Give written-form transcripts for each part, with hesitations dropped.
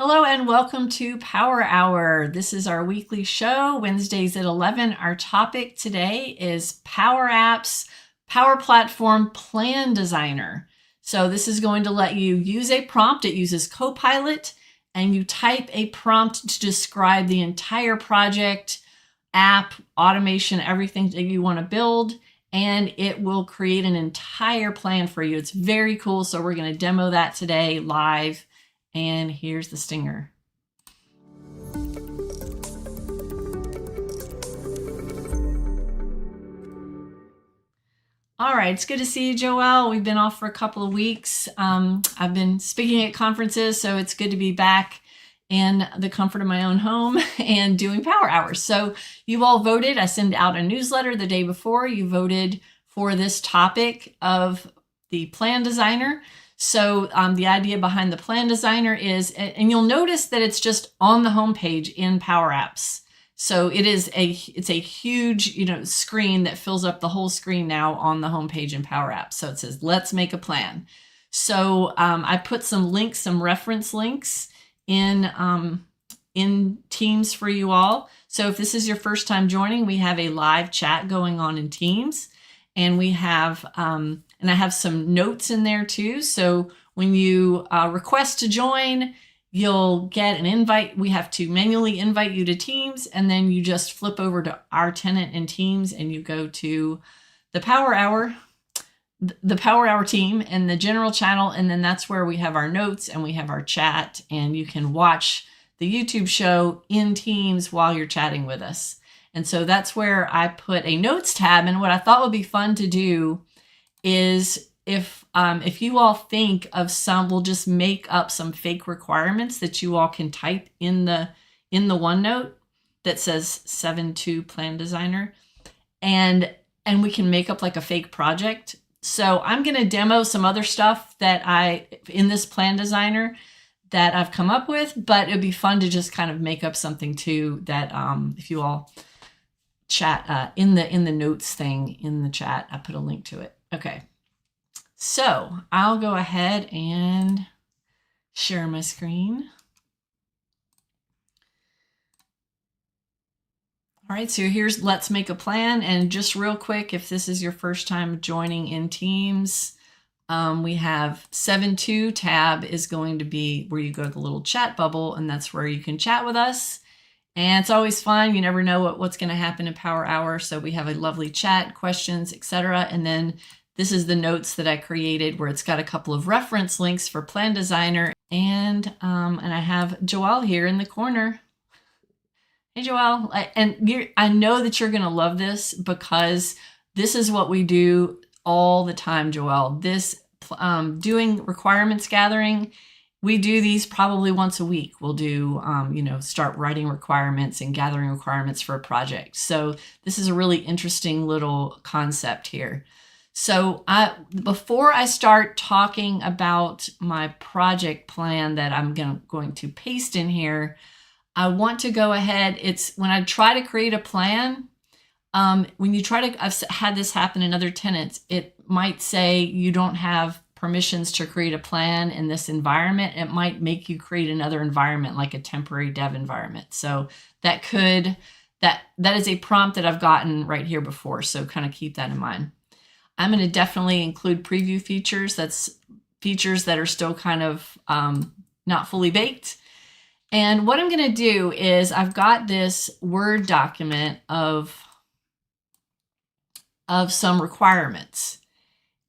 Hello and welcome to Power Hour. This is our weekly show, Wednesdays at 11. Our topic today is Power Apps, Power Platform Plan Designer. So this is going to let you use a prompt. It uses Copilot, and you type a prompt to describe the entire project, app, automation, everything that you want to build, and it will create an entire plan for you. It's very cool. So we're going to demo that today live. And here's the stinger. All right, it's good to see you, Joelle. We've been off for a couple of weeks. I've been speaking at conferences, so it's good to be back in the comfort of my own home and doing Power Hours. So you all voted. I send out a newsletter the day before. You voted for this topic of the Plan Designer. So the idea behind the Plan Designer is, and you'll notice that it's just on the homepage in Power Apps. So it's a huge, screen that fills up the whole screen now on the homepage in Power Apps. So it says, let's make a plan. So I put some links, some reference links in Teams for you all. So if this is your first time joining, we have a live chat going on in Teams, and we have, and I have some notes in there too. So when you request to join, you'll get an invite. We have to manually invite you to Teams, and then you just flip over to our tenant in Teams and you go to the Power Hour team and the general channel. And then that's where we have our notes and we have our chat, and you can watch the YouTube show in Teams while you're chatting with us. And so that's where I put a notes tab. And what I thought would be fun to do is if you all think of some, we'll just make up some fake requirements that you all can type in the OneNote that says 7.2 Plan Designer, and we can make up like a fake project. So I'm going to demo some other stuff that in this Plan Designer that I've come up with, but it'd be fun to just kind of make up something too that if you all chat in the notes thing in the chat, I put a link to it. Okay, so I'll go ahead and share my screen. All right, so here's Let's Make a Plan. And just real quick, if this is your first time joining in Teams, we have 7.2 tab is going to be where you go to the little chat bubble, and that's where you can chat with us. And it's always fun. You never know what's going to happen in Power Hour. So we have a lovely chat, questions, etc. And then this is the notes that I created where it's got a couple of reference links for Plan Designer. And I have Joelle here in the corner. Hey, Joelle. I know that you're going to love this because this is what we do all the time, Joelle. This doing requirements gathering. We do these probably once a week. We'll do, start writing requirements and gathering requirements for a project. So this is a really interesting little concept here. So before I start talking about my project plan that I'm going to paste in here, I want to go ahead. It's when I try to create a plan, when you try to, I've had this happen in other tenants, it might say you don't have permissions to create a plan in this environment. It might make you create another environment, like a temporary dev environment. So that is a prompt that I've gotten right here before. So kind of keep that in mind. I'm going to definitely include preview features. That's features that are still kind of not fully baked. And what I'm going to do is I've got this Word document of some requirements.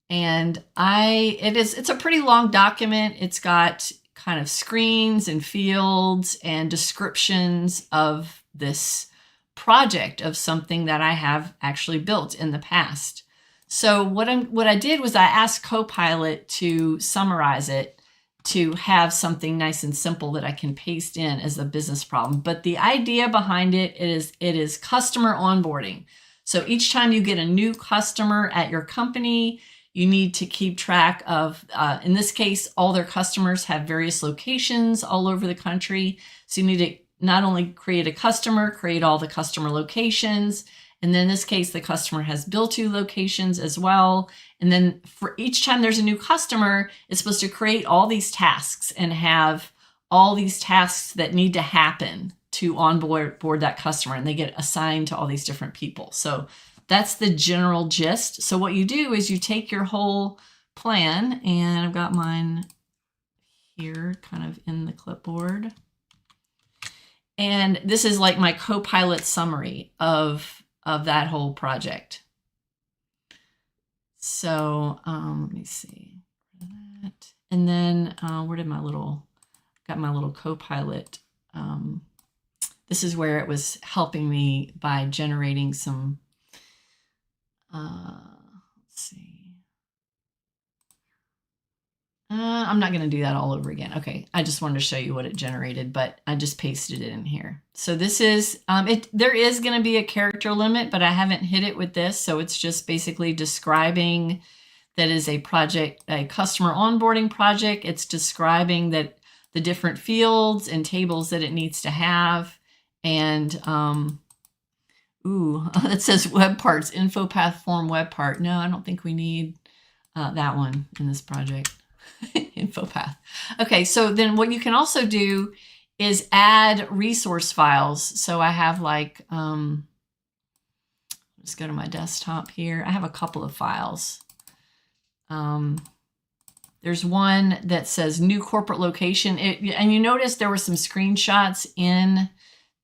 And it's a pretty long document. It's got kind of screens and fields and descriptions of this project of something that I have actually built in the past. So what I did was I asked Copilot to summarize it to have something nice and simple that I can paste in as a business problem. But the idea behind it is customer onboarding. So each time you get a new customer at your company, you need to keep track of, in this case, all their customers have various locations all over the country. So you need to not only create a customer, create all the customer locations. And then in this case, the customer has bill-to locations as well. And then for each time there's a new customer, it's supposed to create all these tasks and have all these tasks that need to happen to onboard that customer, and they get assigned to all these different people. So that's the general gist. So what you do is you take your whole plan, and I've got mine here kind of in the clipboard. And this is like my Copilot summary of that whole project. So let me see that. And then where did got my little Copilot. This is where it was helping me by generating some, let's see. I'm not going to do that all over again. Okay, I just wanted to show you what it generated, but I just pasted it in here. So this is, there is going to be a character limit, but I haven't hit it with this. So it's just basically describing that is a project, a customer onboarding project. It's describing that the different fields and tables that it needs to have. And, it says web parts, InfoPath form web part. No, I don't think we need that one in this project. InfoPath. Okay, so then what you can also do is add resource files. So I have like, let's go to my desktop here. I have a couple of files. There's one that says new corporate location. And you notice there were some screenshots in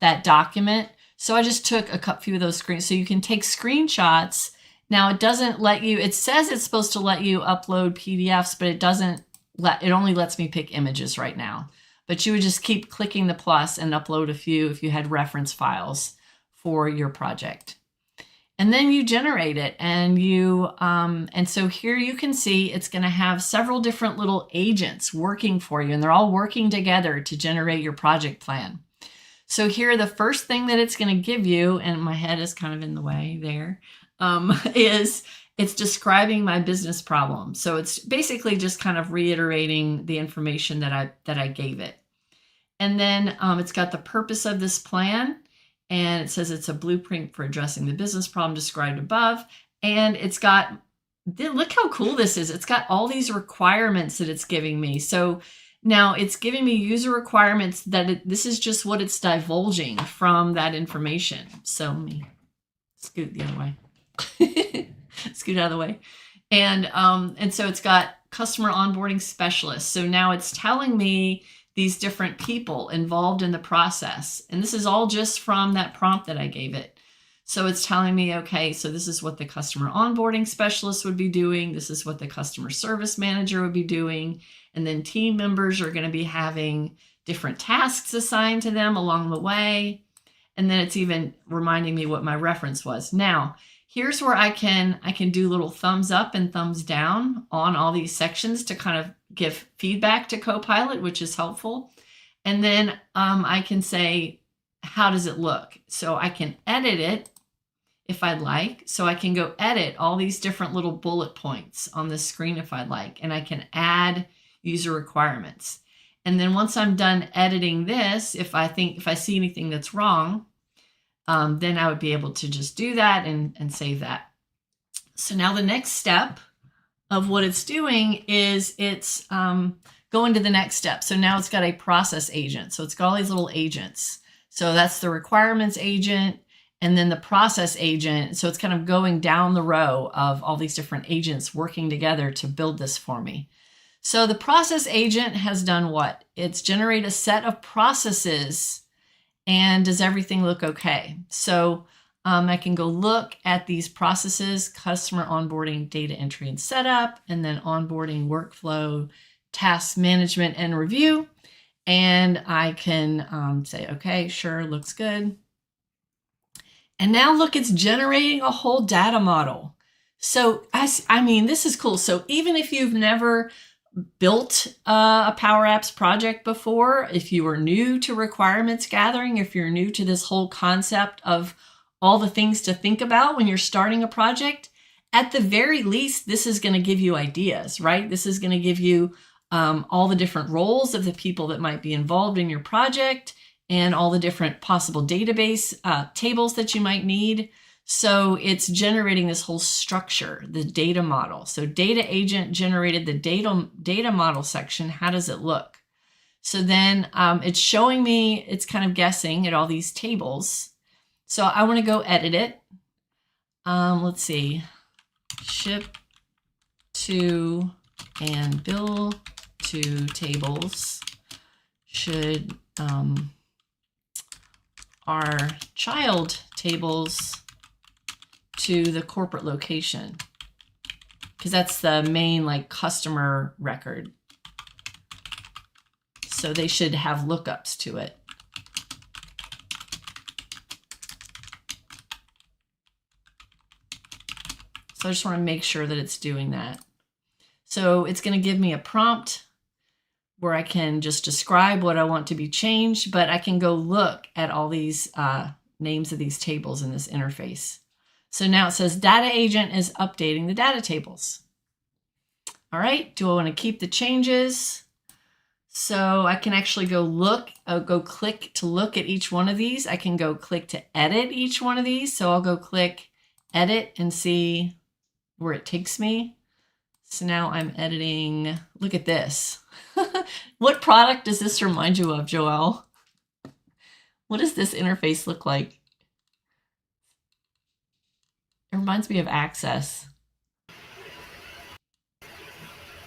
that document. So I just took a few of those screens. So you can take screenshots. Now it doesn't let you, it says it's supposed to let you upload PDFs, but it doesn't it only lets me pick images right now. But you would just keep clicking the plus and upload a few if you had reference files for your project. And then you generate it, and and so here you can see it's going to have several different little agents working for you, and they're all working together to generate your project plan. So here, the first thing that it's going to give you, and my head is kind of in the way there, is it's describing my business problem. So it's basically just kind of reiterating the information that I gave it. And then it's got the purpose of this plan, and it says it's a blueprint for addressing the business problem described above. And it's got, look how cool this is. It's got all these requirements that it's giving me. So now it's giving me user requirements that this is just what it's divulging from that information. So let me scoot the other way. Scoot out of the way. And so it's got customer onboarding specialists. So now it's telling me these different people involved in the process. And this is all just from that prompt that I gave it. So it's telling me, okay, so this is what the customer onboarding specialist would be doing. This is what the customer service manager would be doing. And then team members are going to be having different tasks assigned to them along the way. And then it's even reminding me what my reference was. Now, here's where I can do little thumbs up and thumbs down on all these sections to kind of give feedback to Copilot, which is helpful. And then I can say, how does it look? So I can edit it if I'd like. So I can go edit all these different little bullet points on the screen if I'd like, and I can add user requirements. And then once I'm done editing this, if I see anything that's wrong, then I would be able to just do that and save that. So now the next step of what it's doing is it's going to the next step. So now it's got a process agent. So it's got all these little agents. So that's the requirements agent and then the process agent. So it's kind of going down the row of all these different agents working together to build this for me. So the process agent has done what? It's generated a set of processes. And does everything look okay? So I can go look at these processes: customer onboarding, data entry and setup, and then onboarding, workflow, task management and review. And I can say, okay, sure, looks good. And now look, it's generating a whole data model. So I mean, this is cool. So even if you've never built a Power Apps project before, if you are new to requirements gathering, if you're new to this whole concept of all the things to think about when you're starting a project, at the very least, this is going to give you ideas, right? This is going to give you all the different roles of the people that might be involved in your project and all the different possible database tables that you might need. So it's generating this whole structure, the data model. So data agent generated the data model section. How does it look? So then it's showing me, it's kind of guessing at all these tables. So I want to go edit it. Let's see, ship to and bill to tables should our child tables to the corporate location, because that's the main like customer record. So they should have lookups to it. So I just want to make sure that it's doing that. So it's going to give me a prompt where I can just describe what I want to be changed, but I can go look at all these names of these tables in this interface. So now it says data agent is updating the data tables. All right, do I want to keep the changes? So I can actually go look, I'll go click to look at each one of these. I can go click to edit each one of these. So I'll go click edit and see where it takes me. So now I'm editing, look at this. What product does this remind you of, Joelle? What does this interface look like? It reminds me of Access.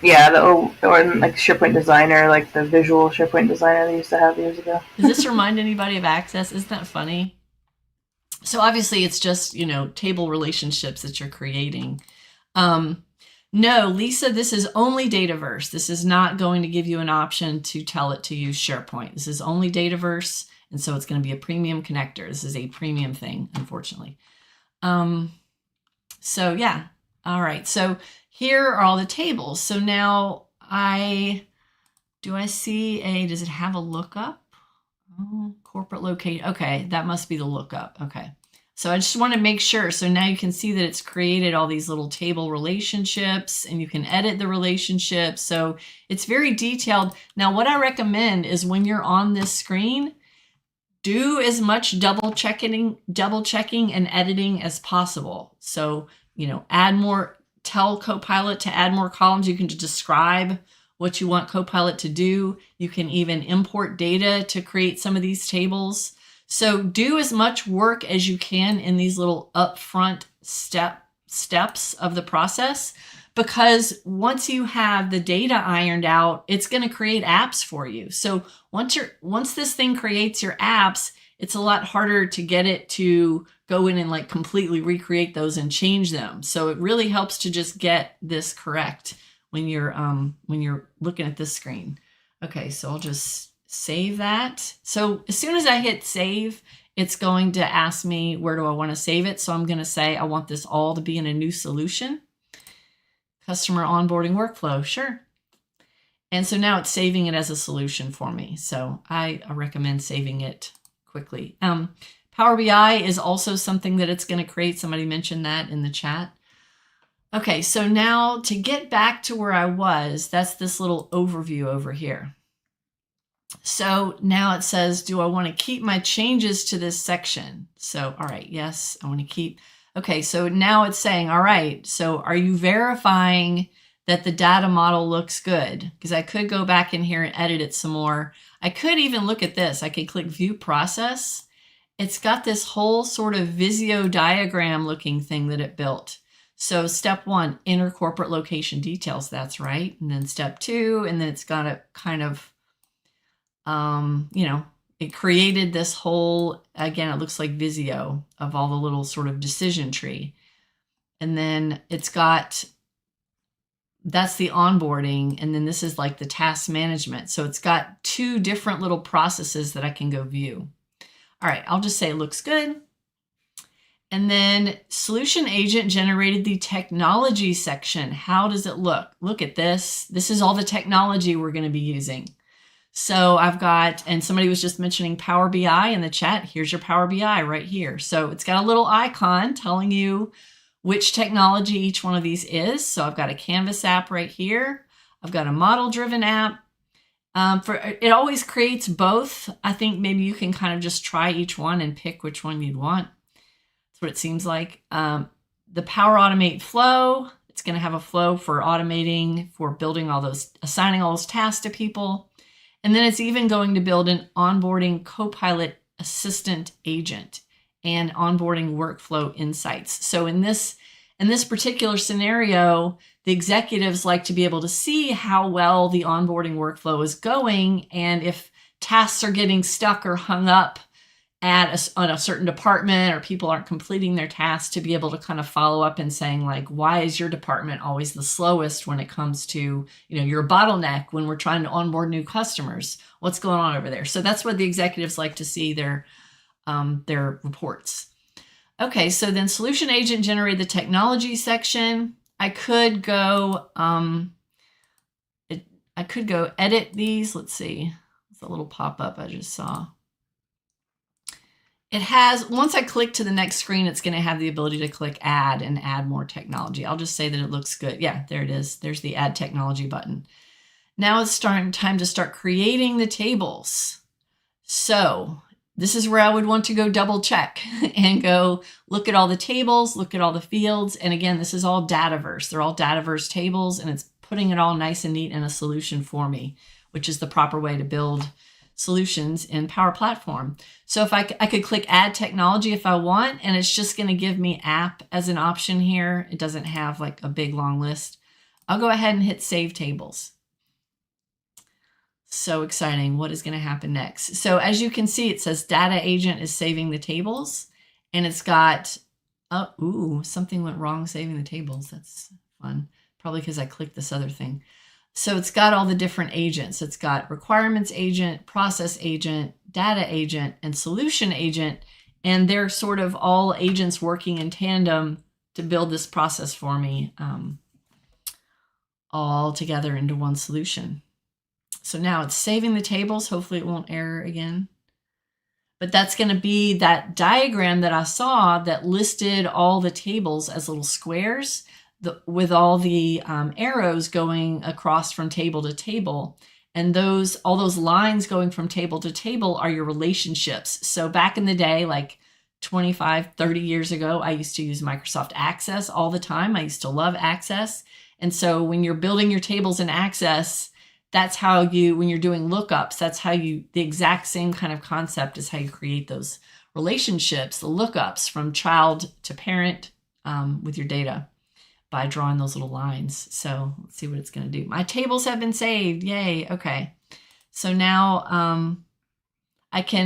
Yeah, or like SharePoint Designer, like the visual SharePoint Designer they used to have years ago. Does this remind anybody of Access? Isn't that funny? So obviously it's just, you know, table relationships that you're creating. No, Lisa, this is only Dataverse. This is not going to give you an option to tell it to use SharePoint. This is only Dataverse, and so it's going to be a premium connector. This is a premium thing, unfortunately. So yeah, all right. So here are all the tables. So now do I see does it have a lookup? Oh, corporate locate. Okay, that must be the lookup. Okay. So I just want to make sure. So now you can see that it's created all these little table relationships and you can edit the relationships. So it's very detailed. Now, what I recommend is when you're on this screen, do as much double checking and editing as possible. So, you know, tell Copilot to add more columns. You can describe what you want Copilot to do. You can even import data to create some of these tables. So do as much work as you can in these little upfront steps of the process, because once you have the data ironed out, it's going to create apps for you. So once this thing creates your apps, it's a lot harder to get it to go in and like completely recreate those and change them. So it really helps to just get this correct when you're looking at this screen. Okay, so I'll just save that. So as soon as I hit save, it's going to ask me where do I want to save it. So I'm going to say I want this all to be in a new solution. Customer onboarding workflow, sure. And so now it's saving it as a solution for me. So I recommend saving it quickly. Power BI is also something that it's going to create. Somebody mentioned that in the chat. Okay, so now to get back to where I was, that's this little overview over here. So now it says, do I want to keep my changes to this section? So, all right, yes, I want to keep. Okay, so now it's saying, all right, so are you verifying that the data model looks good? Because I could go back in here and edit it some more. I could even look at this. I could click View Process. It's got this whole sort of Visio diagram looking thing that it built. So step 1, enter corporate location details. That's right. And then step 2, and then it's got a kind of you know, it created this whole, again, it looks like Visio of all the little sort of decision tree. And then it's got, that's the onboarding. And then this is like the task management. So it's got 2 different little processes that I can go view. All right, I'll just say it looks good. And then Solution Agent generated the technology section. How does it look? Look at this. This is all the technology we're going to be using. So I've got, and somebody was just mentioning Power BI in the chat. Here's your Power BI right here. So it's got a little icon telling you which technology each one of these is. So I've got a Canvas app right here. I've got a model-driven app. It always creates both. I think maybe you can kind of just try each one and pick which one you'd want. That's what it seems like. The Power Automate flow. It's going to have a flow for automating, for building all those, assigning all those tasks to people. And then it's even going to build an onboarding Copilot assistant agent and onboarding workflow insights. So in this particular scenario, the executives like to be able to see how well the onboarding workflow is going, and if tasks are getting stuck or hung up on a certain department, or people aren't completing their tasks, to be able to kind of follow up and saying, like, why is your department always the slowest when it comes to, your bottleneck when we're trying to onboard new customers? What's going on over there? So that's what the executives like to see, their reports. Okay, so then solution agent generated the technology section. I could go edit these. Let's see. It's a little pop-up I just saw. It has, once I click to the next screen, it's going to have the ability to click add and add more technology. I'll just say that it looks good. Yeah, there it is. There's the add technology button. Now it's time to start creating the tables. So this is where I would want to go double check and go look at all the tables, look at all the fields. And again, this is all Dataverse. They're all Dataverse tables, and it's putting it all nice and neat in a solution for me, which is the proper way to build solutions in Power Platform. So if I could click add technology if I want, and it's just going to give me app as an option here. It doesn't have like a big long list. I'll go ahead and hit save tables. So exciting. What is going to happen next? So as you can see, it says data agent is saving the tables, and it's got, something went wrong saving the tables. That's fun. Probably because I clicked this other thing. So it's got all the different agents. It's got requirements agent, process agent, data agent, and solution agent. And they're sort of all agents working in tandem to build this process for me, all together into one solution. So now it's saving the tables. Hopefully it won't error again. But that's going to be that diagram that I saw that listed all the tables as little squares, with all the arrows going across from table to table. And all those lines going from table to table are your relationships. So back in the day, like 25, 30 years ago, I used to use Microsoft Access all the time. I used to love Access. And so when you're building your tables in Access, that's how when you're doing lookups, that's how the exact same kind of concept is how you create those relationships, the lookups from child to parent with your data, by drawing those little lines. So let's see what it's going to do. My tables have been saved. Yay. Okay. So now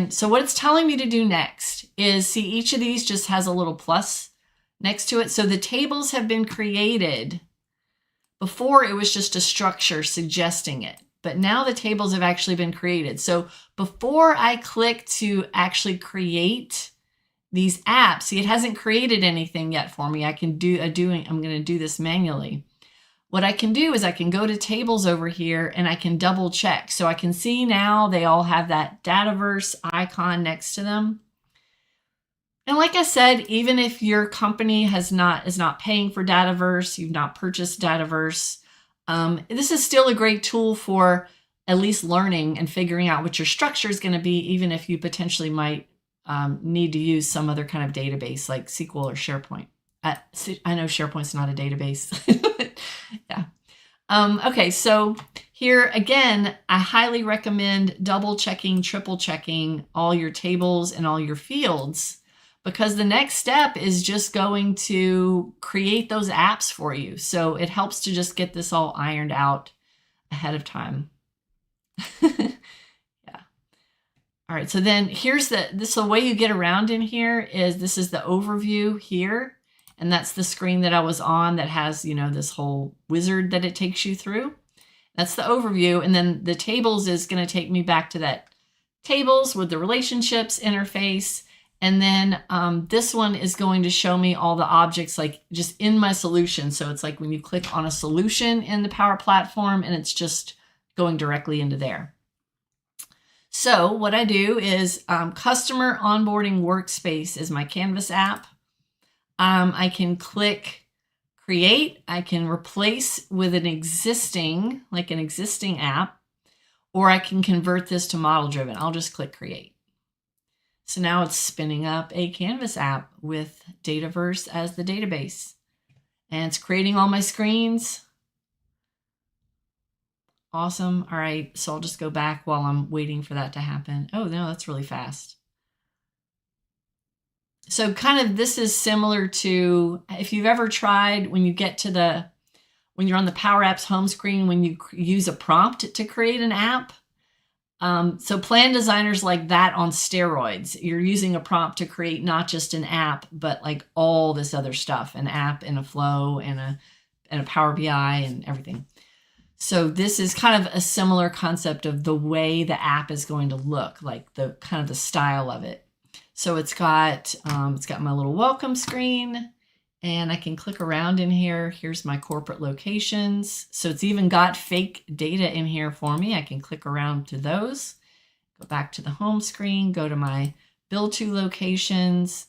so what it's telling me to do next is, see, each of these just has a little plus next to it. So the tables have been created. Before it was just a structure suggesting it, but now the tables have actually been created. So before I click to actually create these apps, see, it hasn't created anything yet for me. I'm going to do this manually. What I can do is I can go to tables over here and I can double check. So I can see now they all have that Dataverse icon next to them. And like I said, even if your company is not paying for Dataverse, you've not purchased Dataverse, this is still a great tool for at least learning and figuring out what your structure is going to be, even if you potentially might need to use some other kind of database like SQL or SharePoint. I know SharePoint's not a database. Yeah. Okay, so here again, I highly recommend double checking, triple checking all your tables and all your fields, because the next step is just going to create those apps for you. So it helps to just get this all ironed out ahead of time. Yeah. All right, so then here's the way you get around in here is, this is the overview here. And that's the screen that I was on that has, this whole wizard that it takes you through. That's the overview. And then the tables is going to take me back to that tables with the relationships interface. And then this one is going to show me all the objects like just in my solution. So it's like when you click on a solution in the Power Platform, and it's just going directly into there. So what I do is Customer Onboarding Workspace is my Canvas app. I can click Create. I can replace with an existing app, or I can convert this to model driven. I'll just click Create. So now it's spinning up a Canvas app with Dataverse as the database. And it's creating all my screens, Awesome. All right. So I'll just go back while I'm waiting for that to happen. Oh, no, that's really fast. So kind of this is similar to if you've ever tried when you get to when you're on the Power Apps home screen, when you use a prompt to create an app. So plan designers like that on steroids. You're using a prompt to create not just an app, but like all this other stuff, an app and a flow and a Power BI and everything. So this is kind of a similar concept of the way the app is going to look, like the kind of the style of it. So it's got my little welcome screen, and I can click around in here. Here's my corporate locations. So it's even got fake data in here for me. I can click around to those, go back to the home screen, go to my Bill to locations,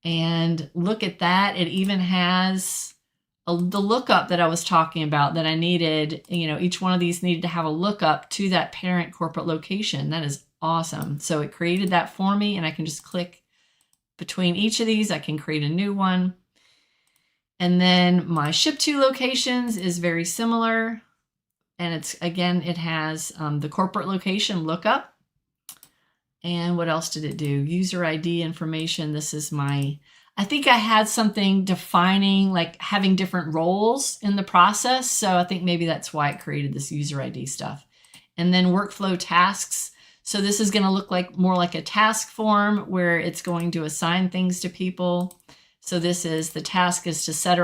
and look at that. It even has the lookup that I was talking about that I needed. You know, each one of these needed to have a lookup to that parent corporate location. That is awesome. So it created that for me, and I can just click between each of these. I can create a new one. And then my ship to locations is very similar. And it's, again, it has the corporate location lookup. And what else did it do? User ID information. This is I think I had something defining, like having different roles in the process. So I think maybe that's why it created this user ID stuff. And then workflow tasks. So this is going to look like more like a task form where it's going to assign things to people. So this is the task is to set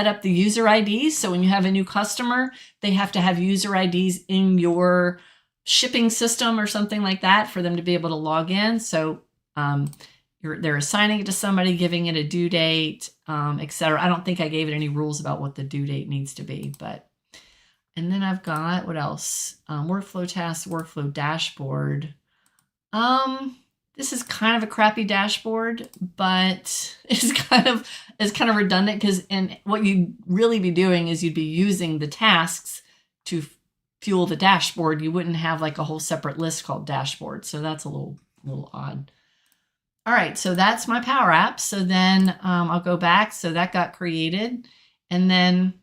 up the user IDs. So when you have a new customer, they have to have user IDs in your shipping system or something like that for them to be able to log in. So they're assigning it to somebody, giving it a due date, etc. I don't think I gave it any rules about what the due date needs to be, but. And then I've got, what else? Workflow tasks, workflow dashboard. This is kind of a crappy dashboard, but it's kind of redundant because what you'd really be doing is you'd be using the tasks to fuel the dashboard. You wouldn't have like a whole separate list called dashboard. So that's a little odd. All right, so that's my Power App. So then I'll go back. So that got created. And then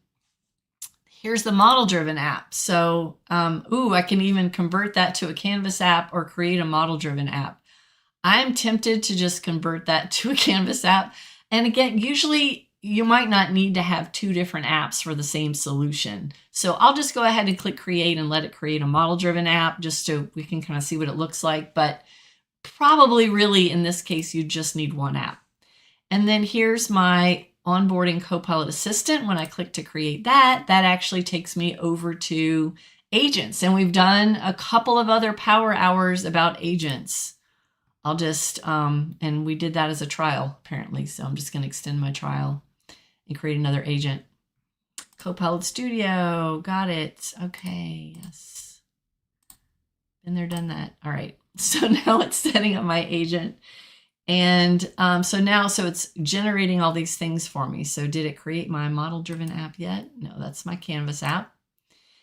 here's the model-driven app. So, I can even convert that to a Canvas app or create a model-driven app. I'm tempted to just convert that to a Canvas app. And again, usually you might not need to have two different apps for the same solution. So I'll just go ahead and click create and let it create a model-driven app just so we can kind of see what it looks like. But probably really in this case, you just need one app. And then here's my onboarding Copilot Assistant. When I click to create that actually takes me over to agents. And we've done a couple of other power hours about agents. I'll just, and we did that as a trial apparently. So I'm just going to extend my trial and create another agent. Copilot Studio, got it. Okay, yes. Been there, done that. All right. So now it's setting up my agent. And so it's generating all these things for me. So did it create my model-driven app yet? No, that's my Canvas app.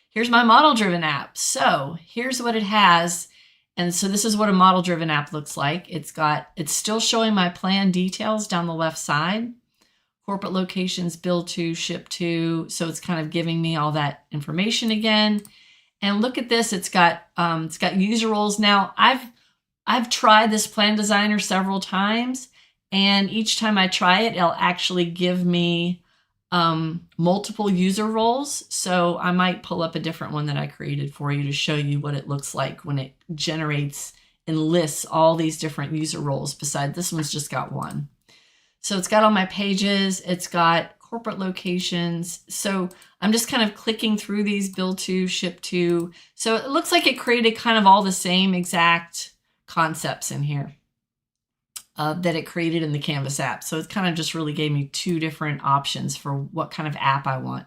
Here's my model-driven app. So here's what it has. And so this is what a model-driven app looks like. It's still showing my plan details down the left side. Corporate locations, bill to, ship to. So it's kind of giving me all that information again. And look at this. It's got user roles. Now I've tried this plan designer several times, and each time I try it, it'll actually give me multiple user roles. So I might pull up a different one that I created for you to show you what it looks like when it generates and lists all these different user roles. Besides, this one's just got one. So it's got all my pages. It's got corporate locations. So I'm just kind of clicking through these bill to, ship to. So it looks like it created kind of all the same exact concepts in here that it created in the Canvas app. So it kind of just really gave me two different options for what kind of app I want.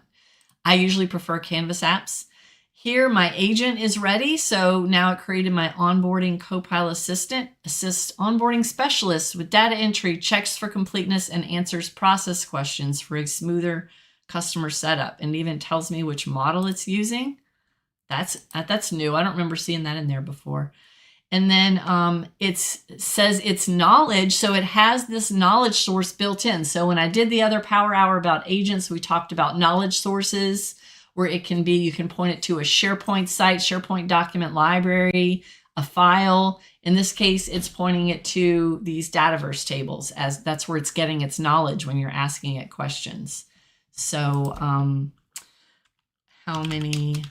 I usually prefer Canvas apps. Here, my agent is ready. So now it created my onboarding Copilot Assistant, assists onboarding specialists with data entry, checks for completeness, and answers process questions for a smoother customer setup, and even tells me which model it's using. That's new. I don't remember seeing that in there before. And then it says it's knowledge. So it has this knowledge source built in. So when I did the other power hour about agents, we talked about knowledge sources. where it can be, you can point it to a SharePoint site, SharePoint document library, a file. In this case, it's pointing it to these Dataverse tables, as that's where it's getting its knowledge when you're asking it questions. So how many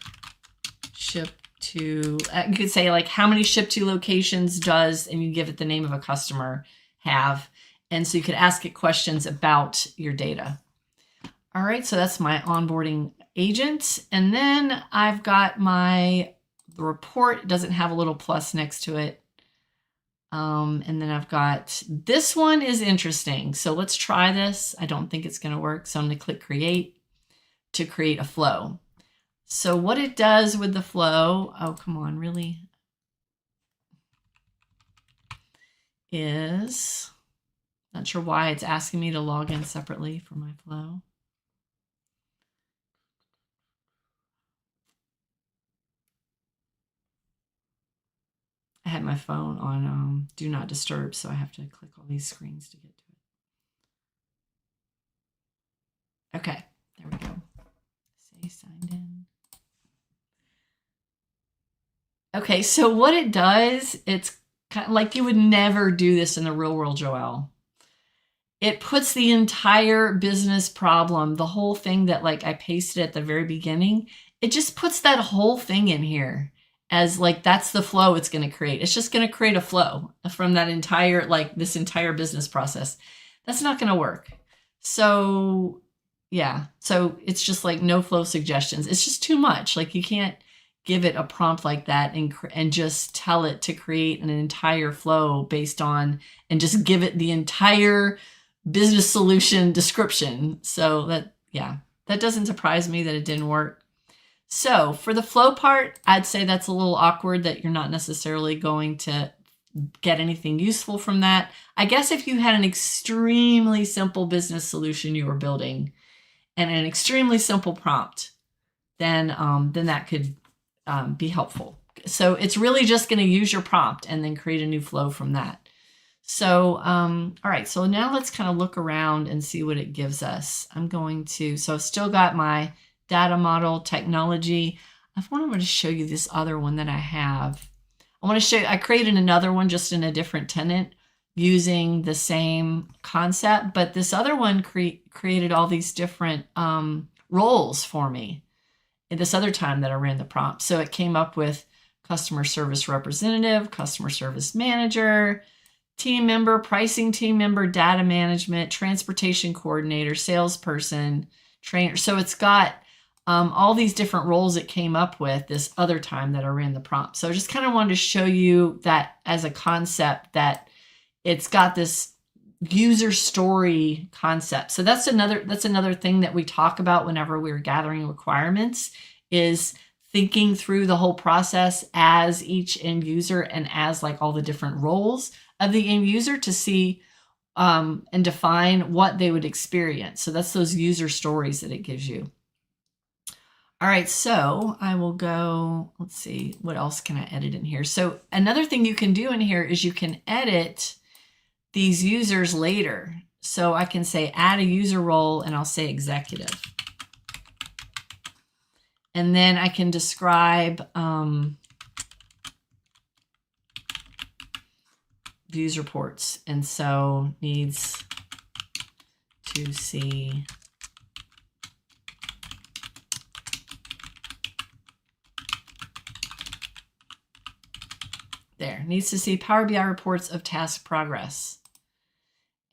ship to, you could say like, how many ship to locations does, and you give it the name of a customer, have. And so you could ask it questions about your data. All right, so that's my onboarding agent. And then I've got the report. It doesn't have a little plus next to it. And then I've got, this one is interesting. So let's try this. I don't think it's going to work. So I'm going to click create to create a flow. So what it does with the flow, oh, come on, really, is, not sure why it's asking me to log in separately for my flow. I had my phone on do not disturb, so I have to click all these screens to get to it. Okay, there we go. Say signed in. Okay, so what it does, it's kind of like you would never do this in the real world, Joelle. It puts the entire business problem, the whole thing that like I pasted at the very beginning, it just puts that whole thing in here as like, that's the flow it's going to create. It's just going to create a flow from that entire, like this entire business process. That's not going to work. So yeah, so it's just like no flow suggestions. It's just too much. Like you can't give it a prompt like that and just tell it to create an entire flow based on, and just give it the entire business solution description. So that, yeah, that doesn't surprise me that it didn't work. So for the flow part, I'd say that's a little awkward that you're not necessarily going to get anything useful from that. I guess if you had an extremely simple business solution you were building and an extremely simple prompt, then that could be helpful. So it's really just going to use your prompt and then create a new flow from that. So, all right, so now let's kind of look around and see what it gives us. So I've still got my data model technology. I wanted to show you this other one that I have. I created another one just in a different tenant using the same concept, but this other one created all these different roles for me at this other time that I ran the prompt. So it came up with customer service representative, customer service manager, team member, pricing team member, data management, transportation coordinator, salesperson, trainer. So it's got all these different roles it came up with this other time that I ran the prompt. So I just kind of wanted to show you that as a concept, that it's got this user story concept. So that's another thing that we talk about whenever we're gathering requirements, is thinking through the whole process as each end user and as like all the different roles of the end user to see and define what they would experience. So that's those user stories that it gives you. All right, so I will go, let's see, what else can I edit in here? So another thing you can do in here is you can edit these users later. So I can say add a user role and I'll say executive. And then I can describe views reports. And so needs to see needs to see Power BI reports of task progress.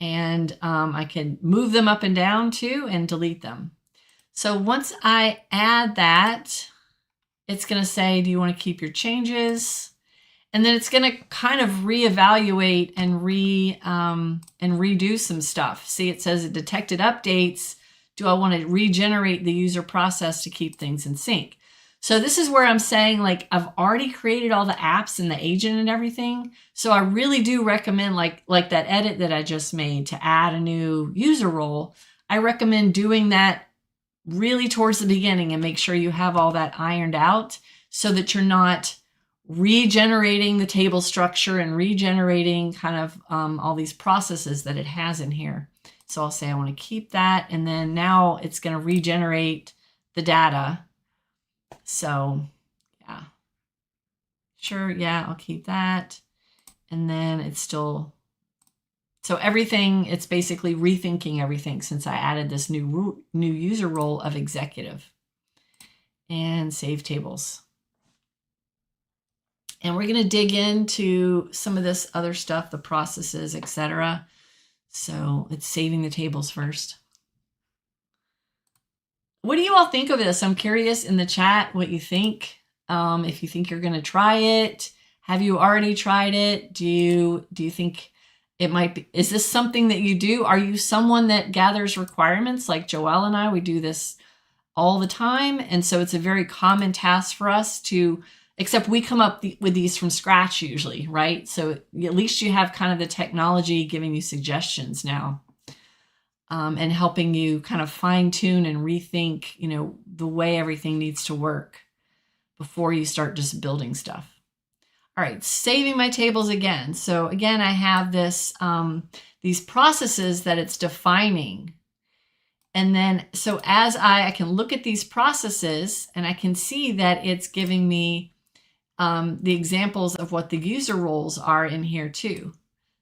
And I can move them up and down too and delete them. So once I add that, it's going to say, do you want to keep your changes? And then it's going to kind of reevaluate and redo some stuff. See, it says it detected updates. Do I want to regenerate the user process to keep things in sync? So this is where I'm saying, like, I've already created all the apps and the agent and everything. So I really do recommend, like that edit that I just made to add a new user role. I recommend doing that really towards the beginning and make sure you have all that ironed out so that you're not regenerating the table structure and regenerating kind of all these processes that it has in here. So I'll say I want to keep that. And then now it's going to regenerate the data. So yeah, sure. Yeah, I'll keep that. And then it's still, so everything, it's basically rethinking everything since I added this new user role of executive. And save tables. And we're going to dig into some of this other stuff, the processes, etc. So it's saving the tables first. What do you all think of this? I'm curious in the chat what you think. If you think you're going to try it, have you already tried it? Do you think it might be? Is this something that you do? Are you someone that gathers requirements like Joelle and I? We do this all the time, and so it's a very common task for us to. Except we come up with these from scratch usually, right? So at least you have kind of the technology giving you suggestions now. And helping you kind of fine tune and rethink, the way everything needs to work before you start just building stuff. All right, saving my tables again. So again, I have this these processes that it's defining. And then, so as I can look at these processes and I can see that it's giving me the examples of what the user roles are in here too.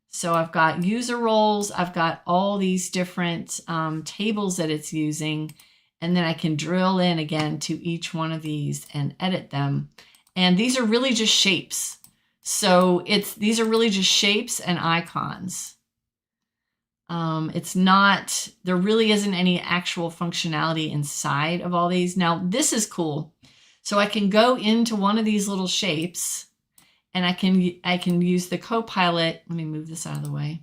So I've got user roles, I've got all these different tables that it's using, and then I can drill in again to each one of these and edit them. And these are really just shapes. So these are really just shapes and icons. It's not, there really isn't any actual functionality inside of all these. Now this is cool. So I can go into one of these little shapes and I can use the Copilot. Let me move this out of the way.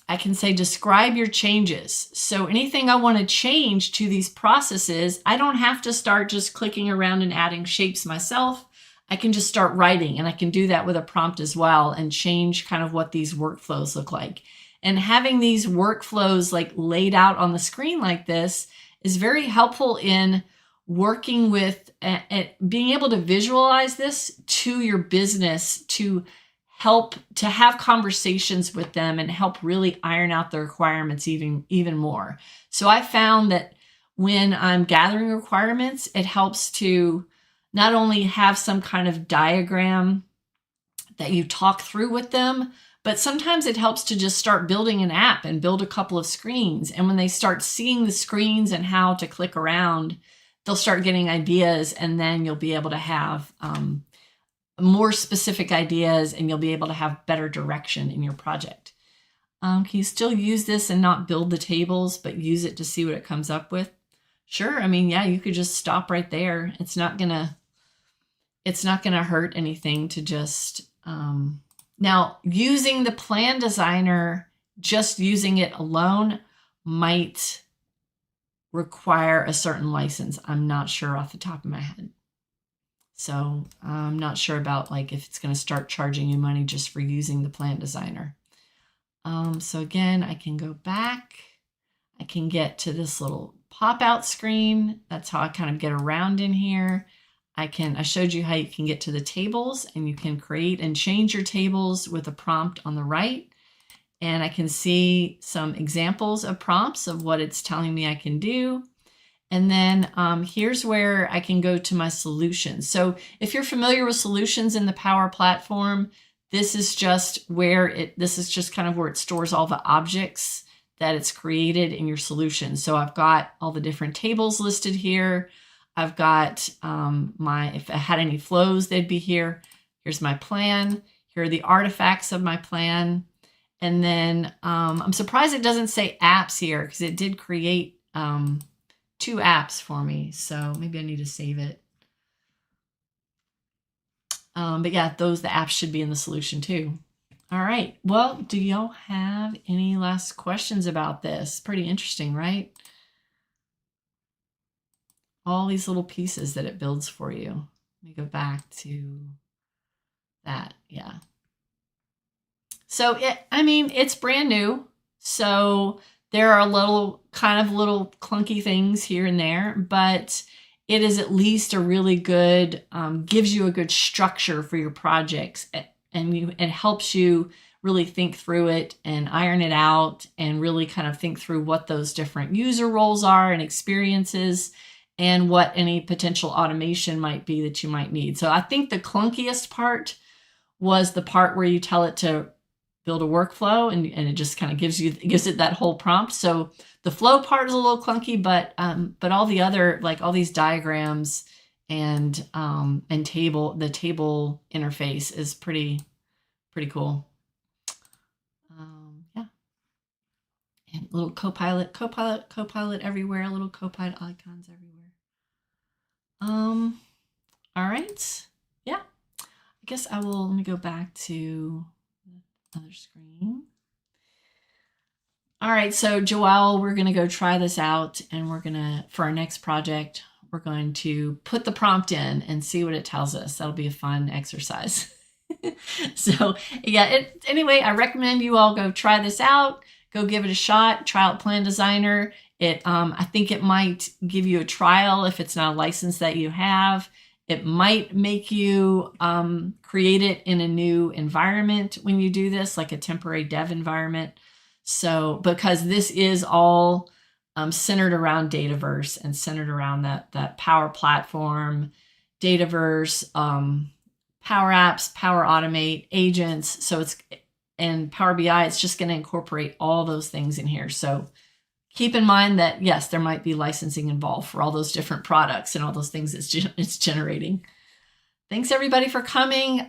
I can say, describe your changes. So anything I want to change to these processes, I don't have to start just clicking around and adding shapes myself. I can just start writing, and I can do that with a prompt as well and change kind of what these workflows look like. And having these workflows like laid out on the screen like this is very helpful in working with being able to visualize this to your business to help to have conversations with them and help really iron out the requirements even more. So I found that when I'm gathering requirements, it helps to not only have some kind of diagram that you talk through with them, but sometimes it helps to just start building an app and build a couple of screens. And when they start seeing the screens and how to click around, they'll start getting ideas, and then you'll be able to have more specific ideas, and you'll be able to have better direction in your project. Can you still use this and not build the tables, but use it to see what it comes up with? Sure. I mean, yeah, you could just stop right there. It's not gonna hurt anything to just, now using the Plan Designer, just using it alone might require a certain license. I'm not sure off the top of my head. So I'm not sure about like if it's going to start charging you money just for using the Plan Designer. So again, I can go back. I can get to this little pop-out screen. That's how I kind of get around in here. I showed you how you can get to the tables, and you can create and change your tables with a prompt on the right. And I can see some examples of prompts of what it's telling me I can do. And then here's where I can go to my solutions. So if you're familiar with solutions in the Power Platform, this is just kind of where it stores all the objects that it's created in your solution. So I've got all the different tables listed here. I've got if I had any flows, they'd be here. Here's my plan. Here are the artifacts of my plan. And then I'm surprised it doesn't say apps here, because it did create 2 apps for me. So maybe I need to save it. But yeah, the apps should be in the solution too. All right. Well, do y'all have any last questions about this? Pretty interesting, right? All these little pieces that it builds for you. Let me go back to that. Yeah. So it's brand new. So there are little clunky things here and there, but it is at least a really good, gives you a good structure for your projects, and it helps you really think through it and iron it out and really kind of think through what those different user roles are and experiences. and what any potential automation might be that you might need. So I think the clunkiest part was the part where you tell it to build a workflow, and it just kind of gives it that whole prompt. So the flow part is a little clunky, but all the other, like all these diagrams and the table interface is pretty cool. Yeah. And little Copilot everywhere, little Copilot icons everywhere. All right. Yeah. I guess let me go back to the other screen. All right, so Joelle, we're gonna go try this out, and for our next project, we're going to put the prompt in and see what it tells us. That'll be a fun exercise. So yeah, anyway, I recommend you all go try this out, go give it a shot, try out Plan Designer. I think it might give you a trial if it's not a license that you have. It might make you create it in a new environment when you do this, like a temporary dev environment. So, because this is all centered around Dataverse and centered around that Power Platform, Dataverse, Power Apps, Power Automate, agents. So and Power BI, it's just going to incorporate all those things in here. So keep in mind that, yes, there might be licensing involved for all those different products and all those things it's generating. Thanks everybody for coming.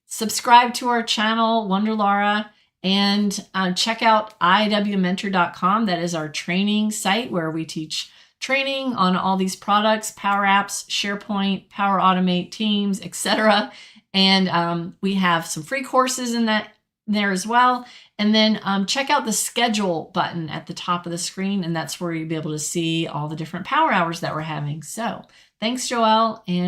Subscribe to our channel, Wonder Laura, and check out iwmentor.com. That is our training site where we teach training on all these products, Power Apps, SharePoint, Power Automate, Teams, etc. And we have some free courses in there as well. And then check out the schedule button at the top of the screen, and that's where you'll be able to see all the different power hours that we're having. So thanks, Joelle, and